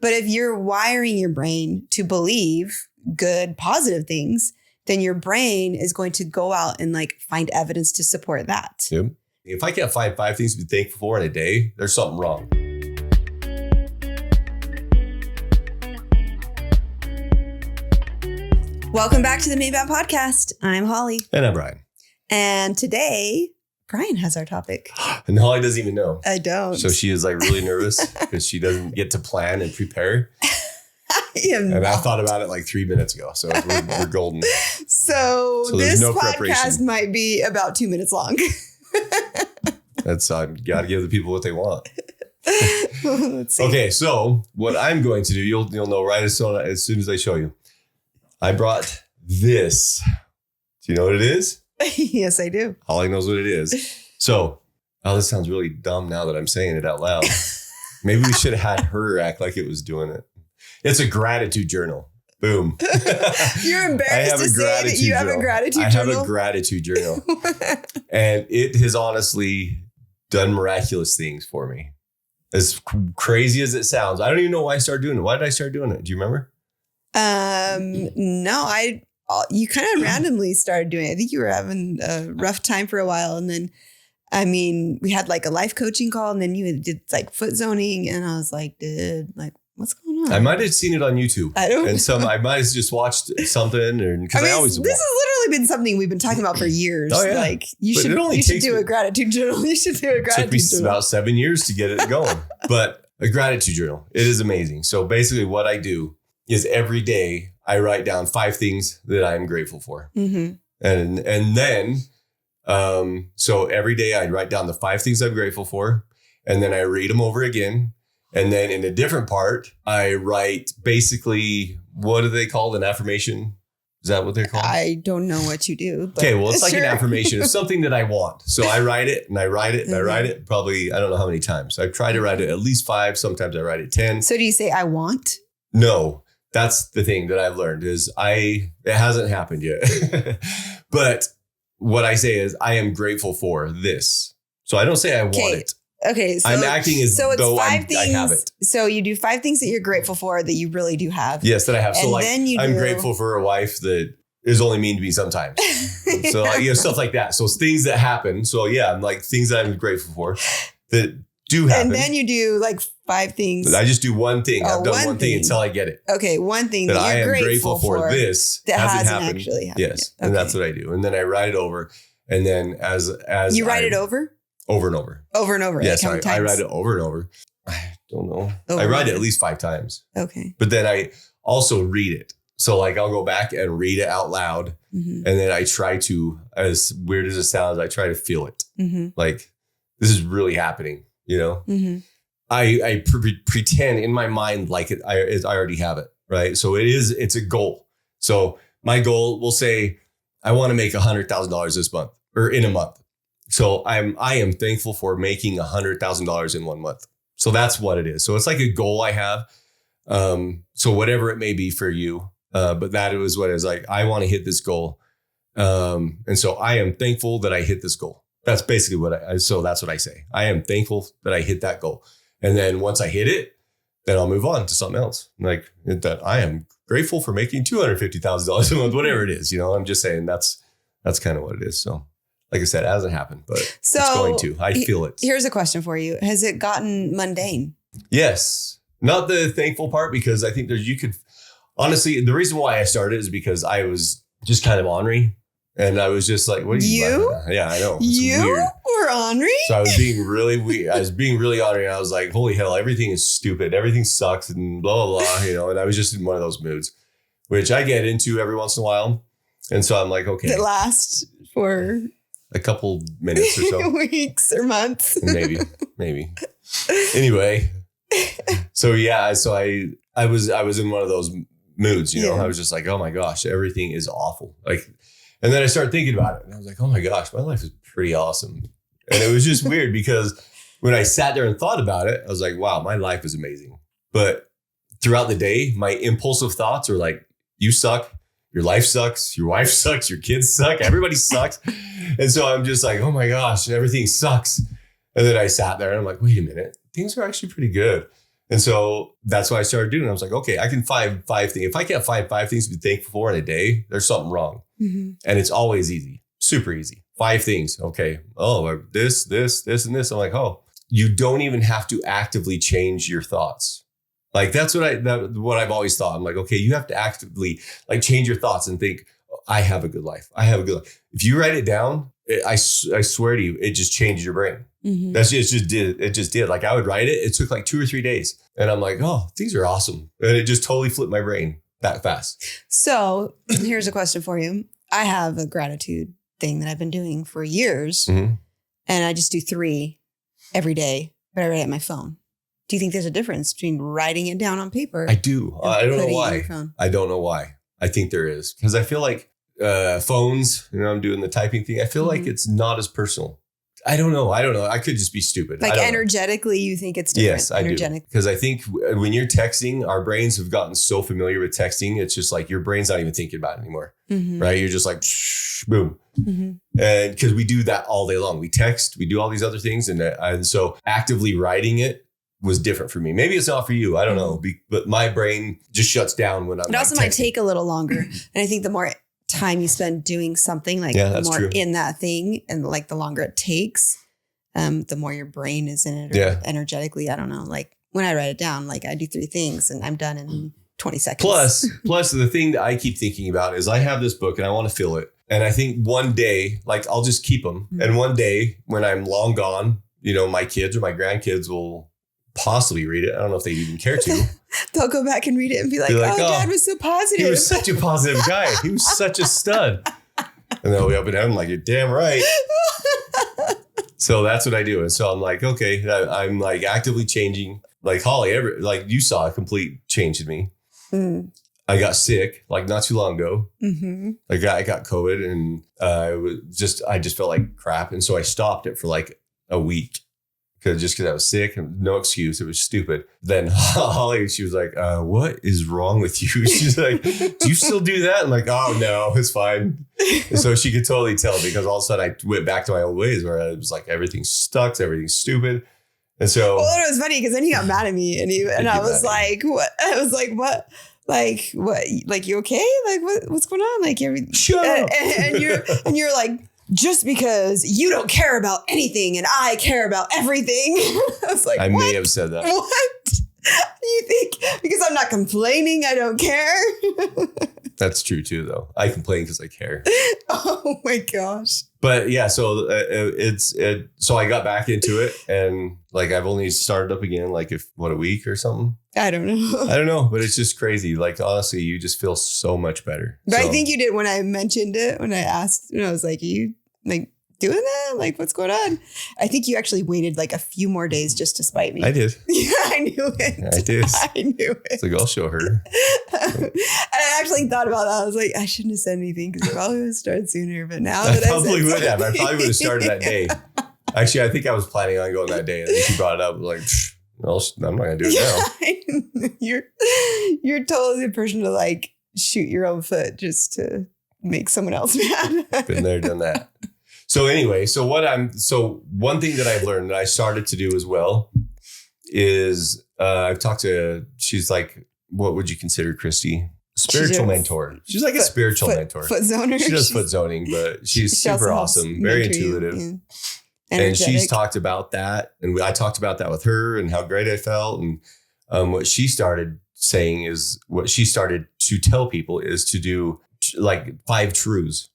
But if you're wiring your brain to believe good, positive things, then your brain is going to go out and like find evidence to support that. Yep. If I can't find 5 things to be thankful for in a day, there's something wrong. Welcome back to the Maeband podcast. I'm Holly. And I'm Bryan. And today, Bryan has our topic. And Holly doesn't even know. I don't. So she is like really nervous because she doesn't get to plan and prepare. I thought about it like 3 minutes ago. So we're golden. So this no podcast might be about 2 minutes long. That's got to give the people what they want. Let's see. Okay, so what I'm going to do, you'll know right as soon as I show you. I brought this. Do you know what it is? Yes, I do. Holly knows what it is. So, this sounds really dumb now that I'm saying it out loud. Maybe we should have had her act like it was doing it. It's a gratitude journal. Boom. You're embarrassed to say that you have a gratitude journal? I have a gratitude journal. And it has honestly done miraculous things for me. As crazy as it sounds. I don't even know why I started doing it. Why did I start doing it? Do you remember? No, you kind of randomly started doing it. I think you were having a rough time for a while. And then, we had like a life coaching call and then you did like foot zoning. And I was like, what's going on? I might have seen it on YouTube. I don't know. I might have just watched something. This has literally been something we've been talking about for years. Oh, yeah. Like you should do a gratitude journal. You should do a gratitude journal. It took me about 7 years to get it going. But a gratitude journal, it is amazing. So basically what I do is every day I write down 5 things that I'm grateful for. Mm-hmm. And then, so every day I write down the 5 things I'm grateful for. And then I read them over again. And then in a different part, I write basically, what do they call an affirmation? Is that what they're called? I don't know what you do. Okay, well, it's like an affirmation. It's something that I want. So I write it and I write it and I write it probably, I don't know how many times. I've tried to write it at least 5. Sometimes I write it 10. So do you say I want? No. That's the thing that I've learned is it hasn't happened yet. But what I say is I am grateful for this. So I don't say I want it. Okay. So I'm acting as though I have it. So you do 5 things that you're grateful for that you really do have. Yes, that I have. And so I'm grateful for a wife that is only mean to me sometimes. So stuff like that. So things that happen. So yeah, I'm like things that I'm grateful for that do happen. And then you do like 5 things. I just do one thing. I've done one thing until I get it. Okay, one thing that I you're am grateful for. This that hasn't happened. Actually happened. Yes, yet. And that's what I do. And then I write it over. And then as you write it over? Over and over. Over and over. Yes, like I write it over and over. I don't know. I write it at least 5 times. Okay. But then I also read it. So like I'll go back and read it out loud. Mm-hmm. And then I try to, as weird as it sounds, I try to feel it. Mm-hmm. Like this is really happening, Mm-hmm. I pretend in my mind like I already have it, right? So it's a goal. So my goal, we'll say I want to make $100,000 this month or in a month. So I am thankful for making $100,000 in 1 month. So that's what it is. So it's like a goal I have. So whatever it may be for you, but that was what it was like. I want to hit this goal. And so I am thankful that I hit this goal. That's basically so that's what I say. I am thankful that I hit that goal. And then once I hit it, then I'll move on to something else. Like that I am grateful for making $250,000 a month, whatever it is, I'm just saying that's kind of what it is. So like I said, it hasn't happened, but it's going to. I feel it. Here's a question for you. Has it gotten mundane? Yes. Not the thankful part, because I think honestly, the reason why I started is because I was just kind of ornery. And I was just like, what are you? Yeah, I know. You were ornery? So I was being really weird. I was being really ornery. And I was like, holy hell, everything is stupid. Everything sucks and blah, blah, blah. And I was just in one of those moods, which I get into every once in a while. And so I'm like, okay. That lasts for a couple minutes or so. Weeks or months. Maybe. Anyway. So yeah, I was in one of those moods, I was just like, oh my gosh, everything is awful. And then I started thinking about it and I was like, oh my gosh, my life is pretty awesome. And it was just weird because when I sat there and thought about it, I was like, wow, my life is amazing. But throughout the day, my impulsive thoughts are like, you suck. Your life sucks. Your wife sucks. Your kids suck. Everybody sucks. And so I'm just like, oh my gosh, everything sucks. And then I sat there and I'm like, wait a minute, things are actually pretty good. And so that's what I started doing. I was like, okay, I can find 5 things. If I can't find 5 things to be thankful for in a day, there's something wrong. Mm-hmm. And it's always easy, super easy. 5 things. Okay. Oh, this, and this. I'm like, oh, you don't even have to actively change your thoughts. Like that's what I've always thought. I'm like, okay, you have to actively like change your thoughts and think, I have a good life. I have a good life. If you write it down, I swear to you, it just changed your brain. Mm-hmm. It just did. Like I would write it. It took like 2 or 3 days. And I'm like, oh, things are awesome. And it just totally flipped my brain that fast. So here's a question for you. I have a gratitude thing that I've been doing for years. Mm-hmm. And I just do 3 every day, but I write it on my phone. Do you think there's a difference between writing it down on paper? I do. I don't know why. I don't know why. I think there is. Because I feel like phones, I'm doing the typing thing. I feel like it's not as personal. I don't know. I could just be stupid. Like energetically, you think it's different? Yes, I do. Because I think when you're texting, our brains have gotten so familiar with texting. It's just like your brain's not even thinking about it anymore. Mm-hmm. Right? You're just like, boom. Mm-hmm. And because we do that all day long. We text, we do all these other things. And so actively writing it was different for me. Maybe it's not for you. I don't know. But my brain just shuts down when I'm It also might take a little longer. And I think the more time you spend doing something, like the more true. In that thing, and like the longer it takes, the more your brain is in it energetically. I don't know. Like when I write it down, like I do 3 things and I'm done in 20 seconds. Plus the thing that I keep thinking about is I have this book and I want to fill it. And I think one day, like I'll just keep them. Mm-hmm. And one day when I'm long gone, my kids or my grandkids will possibly read it. I don't know if they even care to. They'll go back and read it and be like, oh, Dad was so positive. He was such a positive guy. He was such a stud. And they'll be up and down. I'm like, you're damn right. So that's what I do. And so I'm like, okay, I'm like actively changing. Like Holly, like you saw a complete change in me. Mm. I got sick like not too long ago. Mm-hmm. I got COVID and I just felt like crap. And so I stopped it for like a week. Because I was sick, no excuse. It was stupid. Then Holly, she was like, what is wrong with you? She's like, do you still do that? I'm like, oh, no, it's fine. And so she could totally tell because all of a sudden I went back to my old ways where I was like, everything sucks, everything's stupid. And so. Well, it was funny because then he got mad at me and I was like, what? I was like, what? Like, what? Like, you okay? Like, what's going on? Like, shut up. And you're like, just because you don't care about anything and I care about everything. I was like, I may have said that. What? You think because I'm not complaining, I don't care? That's true too, though. I complain because I care. Oh my gosh. But yeah, so so I got back into it and like I've only started up again, like a week or something. I don't know. But it's just crazy. Like, honestly, you just feel so much better. But I think you did when I mentioned it, when I asked, I was like, are you like doing that? Like, what's going on? I think you actually waited like a few more days just to spite me. I did. Yeah, I knew it. I did. I knew it. It's like, I'll show her. And I actually thought about that. I was like, I shouldn't have said anything because I probably would have started sooner. But now that I probably would have. I probably would have started that day. Actually, I think I was planning on going that day. And then she brought it up. Like, well, I'm not going to do it now. You're totally the person to like shoot your own foot just to make someone else mad. Been there, done that. So anyway, one thing that I've learned that I started to do as well is I've talked to, she's like, what would you consider Christy? Spiritual mentor. She's like a spiritual mentor. Foot zoner. She does foot zoning, but she's super awesome, very intuitive. Yeah. And she's talked about that. And I talked about that with her and how great I felt. And what she started saying is what she started to tell people is to do like 5 truths.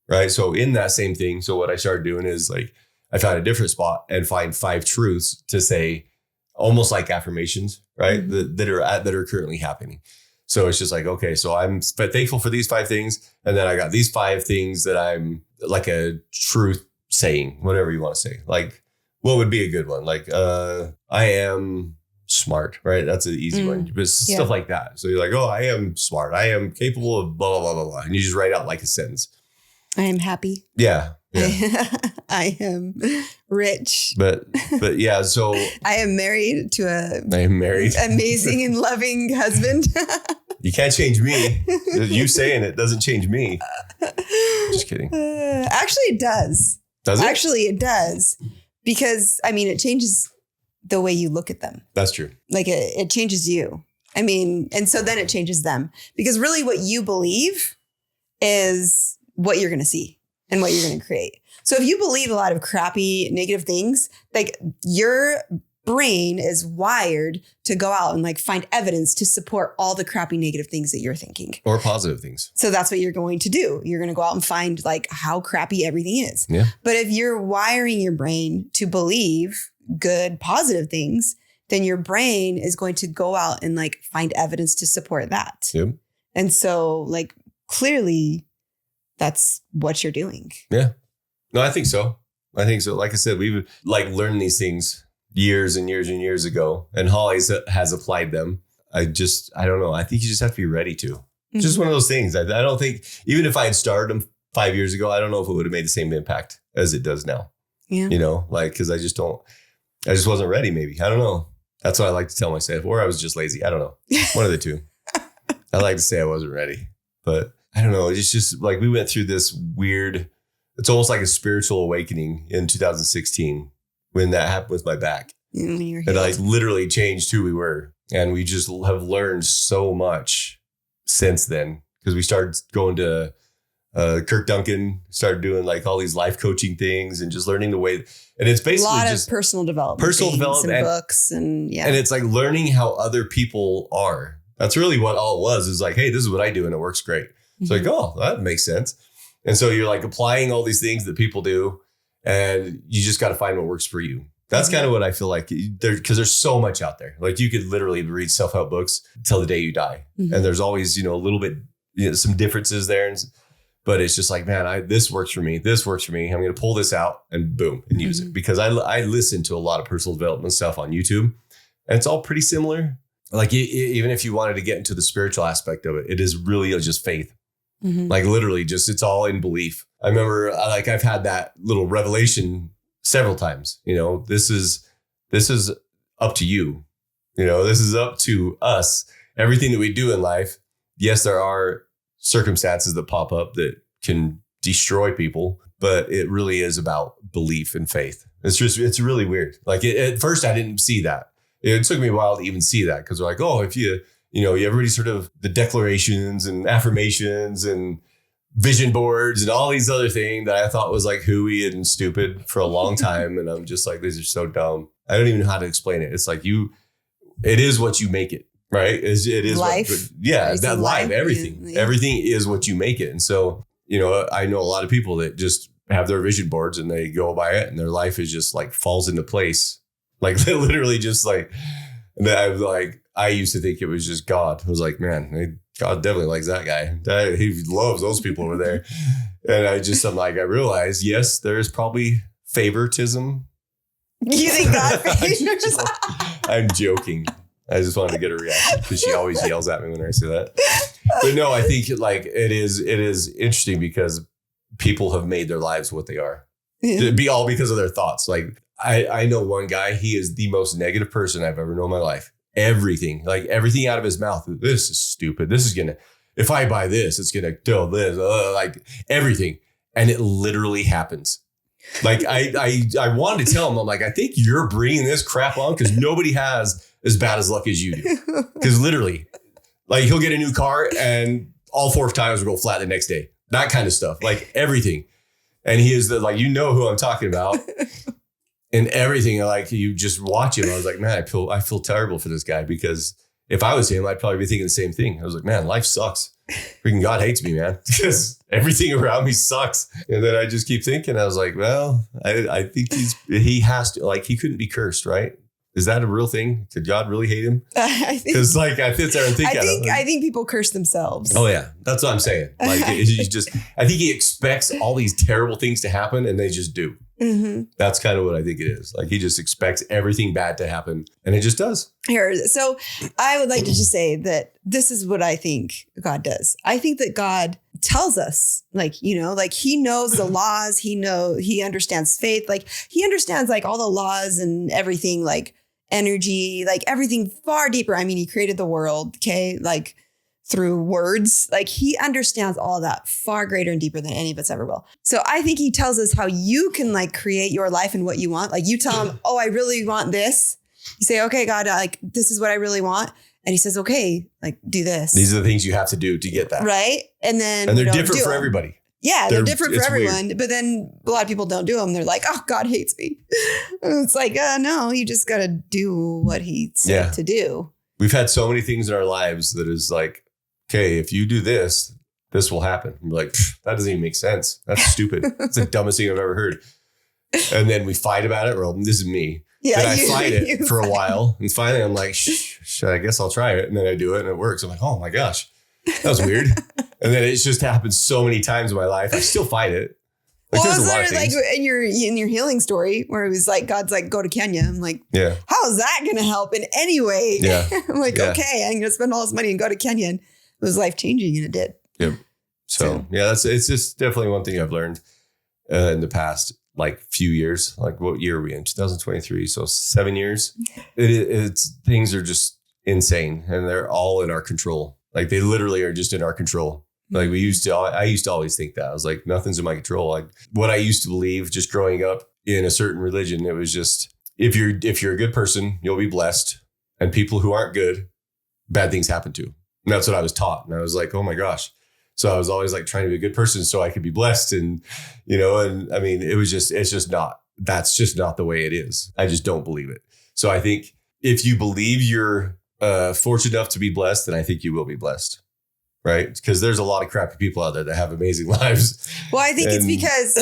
Right. So in that same thing. So what I started doing is like I found a different spot and find 5 truths to say almost like affirmations. Right. Mm-hmm. that are currently happening. So it's just like, OK, so I'm thankful for these 5 things. And then I got these 5 things that I'm like a truth saying, whatever you want to say, like what would be a good one? Like, I am smart, right? That's an easy one, but stuff like that. So you're like, oh, I am smart. I am capable of blah, blah, blah, blah, blah. And you just write out like a sentence. I am happy. Yeah. I am rich. But yeah, so I am married to amazing and loving husband. You can't change me. You saying it doesn't change me. Just kidding. Actually, it does. Does it? Actually, it does. Because, I mean, it changes the way you look at them. That's true. Like it changes you. I mean, and so then it changes them, because really what you believe is what you're going to see and what you're going to create. So if you believe a lot of crappy, negative things, like your brain is wired to go out and like find evidence to support all the crappy, negative things that you're thinking. Or positive things. So that's what you're going to do. You're going to go out and find like how crappy everything is. Yeah. But if you're wiring your brain to believe good, positive things, then your brain is going to go out and like find evidence to support that. Yep. And so like clearly that's what you're doing. Yeah. No, I think so. Like I said, we've like learned these things years and years and years ago, and Holly has applied them. I don't know. I think you just have to be ready to. Mm-hmm. Just one of those things. I don't think, even if I had started them 5 years ago, I don't know if it would have made the same impact as it does now. Yeah. You know, like, cause I just wasn't ready. Maybe. I don't know. That's what I like to tell myself, or I was just lazy. I don't know. One of the two. I like to say I wasn't ready, but I don't know. It's just like we went through this weird, it's almost like a spiritual awakening in 2016 when that happened with my back. And like literally changed who we were. And we just have learned so much since then, because we started going to Kirk Duncan, started doing like all these life coaching things and just learning the way. And it's basically a lot of personal development and books and yeah. And it's like learning how other people are. That's really what all it was. Is like, hey, this is what I do and it works great. It's like, oh, that makes sense. And so you're like applying all these things that people do, and you just got to find what works for you. That's kind of what I feel like because there's so much out there. Like you could literally read self-help books till the day you die. Mm-hmm. And there's always, a little bit, some differences there. But it's just like, man, this works for me. This works for me. I'm going to pull this out and boom, and use it. Because I listen to a lot of personal development stuff on YouTube, and it's all pretty similar. Like even if you wanted to get into the spiritual aspect of it, it is really just faith. Mm-hmm. Like literally just, it's all in belief. I remember like I've had that little revelation several times. This is up to you. This is up to us. Everything that we do in life. Yes, there are circumstances that pop up that can destroy people, but it really is about belief and faith. It's really weird. Like at first I didn't see that. It took me a while to even see that, because they're like, oh, if everybody sort of the declarations and affirmations and vision boards and all these other things that I thought was like hooey and stupid for a long time. And I'm just like, these are so dumb. I don't even know how to explain it. It's like it is what you make it, right? It is life. That life, everything. Yeah. Everything is what you make it. And so, I know a lot of people that just have their vision boards and they go by it and their life is just like falls into place. Like literally just like, I used to think it was just God. I was like, man, God definitely likes that guy. He loves those people over there. And I realized, yes, there is probably favoritism. You think God favors? I'm joking. I just wanted to get a reaction because she always yells at me when I say that. But no, I think like it is interesting because people have made their lives what they are. Yeah. Be all because of their thoughts. Like I know one guy, he is the most negative person I've ever known in my life. Everything out of his mouth. This is stupid. This is if I buy this, it's going to kill this, like everything. And it literally happens. Like I wanted to tell him, I'm like, I think you're bringing this crap on because nobody has as bad as luck as you do. Because literally, like he'll get a new car and all 4 tires will go flat the next day. That kind of stuff, like everything. And he is who I'm talking about. And everything, like you just watch him. I was like, man, I feel terrible for this guy, because if I was him, I'd probably be thinking the same thing. I was like, man, life sucks. Freaking God hates me, man, because everything around me sucks. And then I just keep thinking, I was like, well, I think he has to, like, he couldn't be cursed, right? Is that a real thing? Did God really hate him? Because I sit there and think. I think people curse themselves. Oh yeah, that's what I'm saying. Like I think he expects all these terrible things to happen, and they just do. Mm-hmm. That's kind of what I think it is. Like he just expects everything bad to happen, and it just does. So I would like to just say that this is what I think God does. I think that God tells us, like he knows the laws. He understands faith. Like he understands like all the laws and everything, like energy, like everything far deeper. I mean, he created the world. Okay. Like through words, like he understands all that far greater and deeper than any of us ever will. So I think he tells us how you can like create your life and what you want. Like you tell him, oh, I really want this. You say, okay, God, like, this is what I really want. And he says, okay, like, do this. These are the things you have to do to get that. Right. And then they're different for everybody. Yeah, they're different for everyone. Weird. But then a lot of people don't do them. They're like, oh, God hates me. And it's like, no, you just got to do what he said to do. We've had so many things in our lives that is like, okay, if you do this, this will happen. And we're like, that doesn't even make sense. That's stupid. It's the dumbest thing I've ever heard. And then we fight about it. Well, this is me. Yeah, then I fight it for a while. And finally I'm like, I guess I'll try it. And then I do it and it works. I'm like, oh my gosh, that was weird. And then it's just happened so many times in my life. I still fight it. Like, well, there's a lot of things. Like in your healing story where it was like, God's like, go to Kenya. I'm like, how is that going to help in any way? Yeah. I'm like, okay, I'm going to spend all this money and go to Kenya. And it was life changing, and it did. Yep. So it's just definitely one thing I've learned in the past, like few years. Like, what year are we in? 2023. So 7 years. It's things are just insane, and they're all in our control. Like, they literally are just in our control. Like I used to always think that. I was like, nothing's in my control. Like, what I used to believe just growing up in a certain religion, it was just, if you're a good person, you'll be blessed. And people who aren't good, bad things happen to. And that's what I was taught. And I was like, oh my gosh. So I was always like trying to be a good person so I could be blessed. And, and I mean, that's just not the way it is. I just don't believe it. So I think if you believe you're fortunate enough to be blessed, then I think you will be blessed. Right. Because there's a lot of crappy people out there that have amazing lives. Well, I think it's because,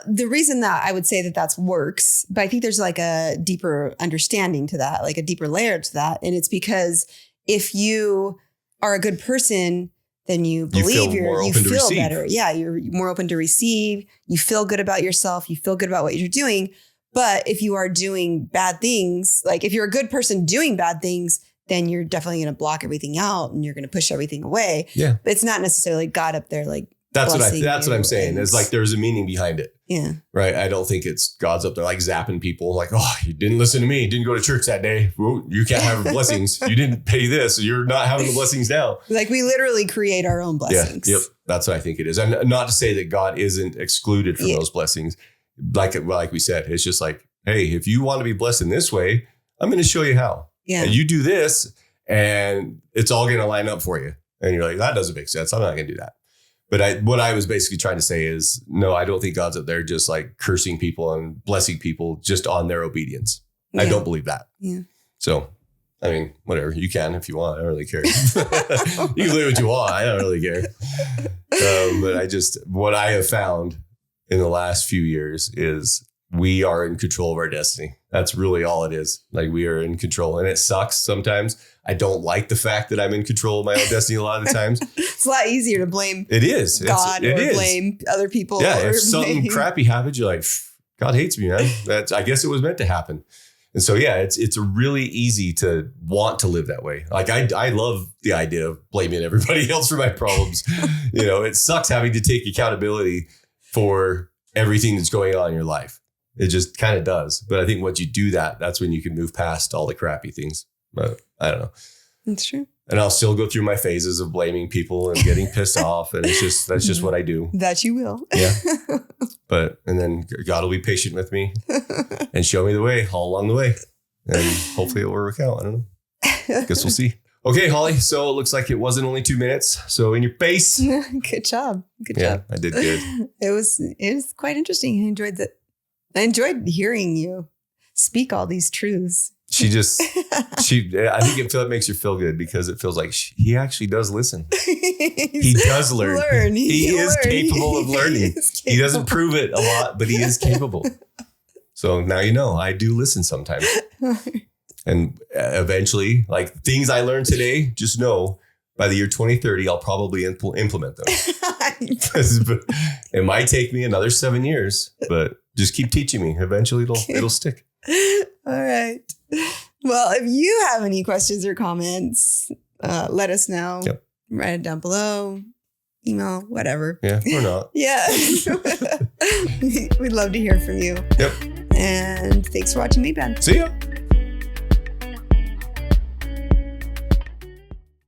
the reason that I would say that that's works, but I think there's like a deeper understanding to that, like a deeper layer to that. And it's because if you are a good person, then you believe you feel better. Yeah. You're more open to receive. You feel good about yourself. You feel good about what you're doing. But if you are doing bad things, like if you're a good person doing bad things, then you're definitely going to block everything out and you're going to push everything away. Yeah. But it's not necessarily God up there like that's what I'm saying. It's like there's a meaning behind it. Yeah. Right. I don't think it's God's up there like zapping people like, oh, you didn't listen to me. You didn't go to church that day. Well, you can't have blessings. You didn't pay this. You're not having the blessings now. Like we literally create our own blessings. Yeah. Yep. That's what I think it is. And not to say that God isn't excluded from those blessings. Like we said, it's just like, hey, if you want to be blessed in this way, I'm going to show you how. Yeah. And you do this and it's all going to line up for you. And you're like, that doesn't make sense. I'm not going to do that. But what I was basically trying to say is, no, I don't think God's up there just like cursing people and blessing people just on their obedience. Yeah. I don't believe that. Yeah. So, I mean, whatever. You can if you want. I don't really care. You can believe what you want. I don't really care. But what I have found in the last few years is we are in control of our destiny. That's really all it is. Like we are in control, and it sucks sometimes. I don't like the fact that I'm in control of my own destiny a lot of the times. It's a lot easier to blame God or blame other people. Yeah, if something crappy happens, you're like, God hates me, man. I guess it was meant to happen. And so, yeah, it's really easy to want to live that way. Like I love the idea of blaming everybody else for my problems. It sucks having to take accountability for everything that's going on in your life. It just kind of does. But I think once you do that, that's when you can move past all the crappy things. But I don't know. That's true. And I'll still go through my phases of blaming people and getting pissed off. And that's just what I do. That you will. Yeah. And then God will be patient with me and show me the way all along the way. And hopefully it will work out. I don't know. Guess we'll see. Okay, Holly. So it looks like it wasn't only 2 minutes. So in your face. Good job. Good job. I did good. It was quite interesting. I enjoyed hearing you speak all these truths. I think it makes you feel good because it feels like he actually does listen. He does learn. He is capable of learning. He doesn't prove it a lot, but he is capable. So now I do listen sometimes. And eventually, like things I learned today, just know by the year 2030, I'll probably implement them. It might take me another 7 years, but just keep teaching me. Eventually it'll stick. All right. Well, if you have any questions or comments, let us know. Yep. Write it down below. Email, whatever. Yeah, or not. Yeah. We'd love to hear from you. Yep. And thanks for watching Maeband. See ya.